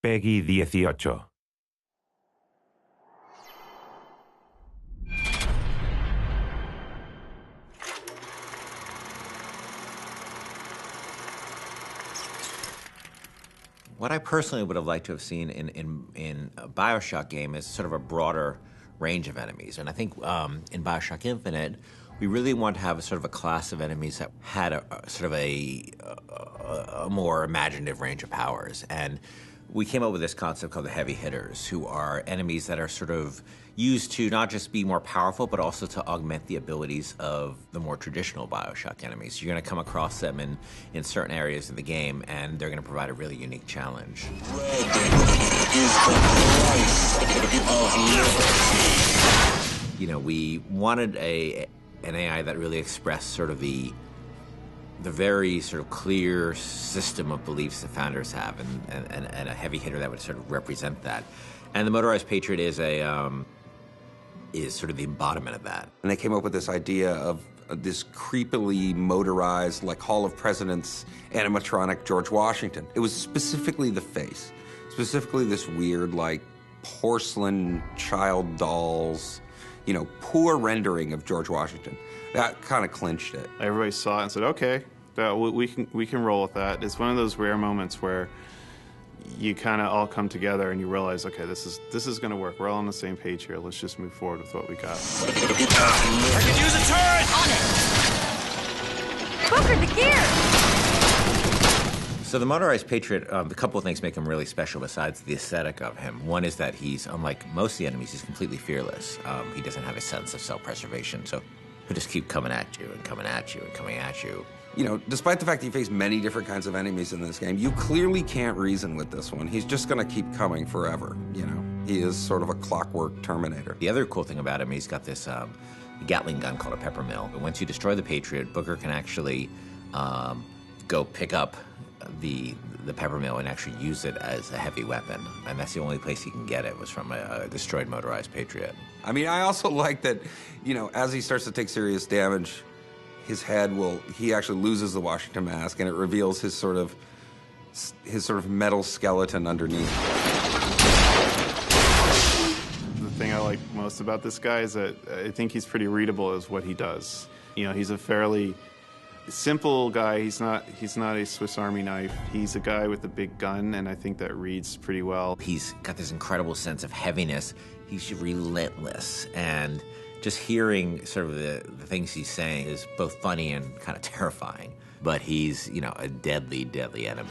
Peggy 18. What I personally would have liked to have seen in a Bioshock game is sort of a broader range of enemies. And I think in Bioshock Infinite, we really want to have a sort of a class of enemies that had a sort of a more imaginative range of powers. And we came up with this concept called the heavy hitters, who are enemies that are sort of used to not just be more powerful, but also to augment the abilities of the more traditional Bioshock enemies. You're going to come across them in certain areas of the game, and they're going to provide a really unique challenge. You know, we wanted an AI that really expressed sort of the very sort of clear system of beliefs that founders have, and a heavy hitter that would sort of represent that. And the Motorized Patriot is sort of the embodiment of that. And they came up with this idea of this creepily motorized, like Hall of Presidents animatronic George Washington. It was specifically the face, specifically this weird, like, porcelain child dolls, you know, poor rendering of George Washington. That kind of clinched it. Everybody saw it and said, okay, we can roll with that. It's one of those rare moments where you kind of all come together and you realize, okay, this is going to work. We're all on the same page here. Let's just move forward with what we got. I could use a turret! On it! Booker, the gear! So the Motorized Patriot, a couple of things make him really special besides the aesthetic of him. One is that he's, unlike most of the enemies, he's completely fearless. He doesn't have a sense of self-preservation, so he'll just keep coming at you and coming at you and coming at you. You know, despite the fact that you face many different kinds of enemies in this game, you clearly can't reason with this one. He's just going to keep coming forever, you know. He is sort of a clockwork Terminator. The other cool thing about him, he's got this Gatling gun called a peppermill. But once you destroy the Patriot, Booker can actually go pick up the peppermill and actually use it as a heavy weapon. And that's the only place he can get it, was from a destroyed Motorized Patriot. I mean, I also like that, you know, as he starts to take serious damage, his head he actually loses the Washington mask, and it reveals his sort of metal skeleton underneath. The thing I like most about this guy is that I think he's pretty readable as what he does. You know, he's a fairly simple guy. He's not a Swiss Army knife. He's a guy with a big gun, and I think that reads pretty well. He's got this incredible sense of heaviness. He's relentless, and just hearing sort of the things he's saying is both funny and kind of terrifying. But he's, you know, a deadly, deadly enemy.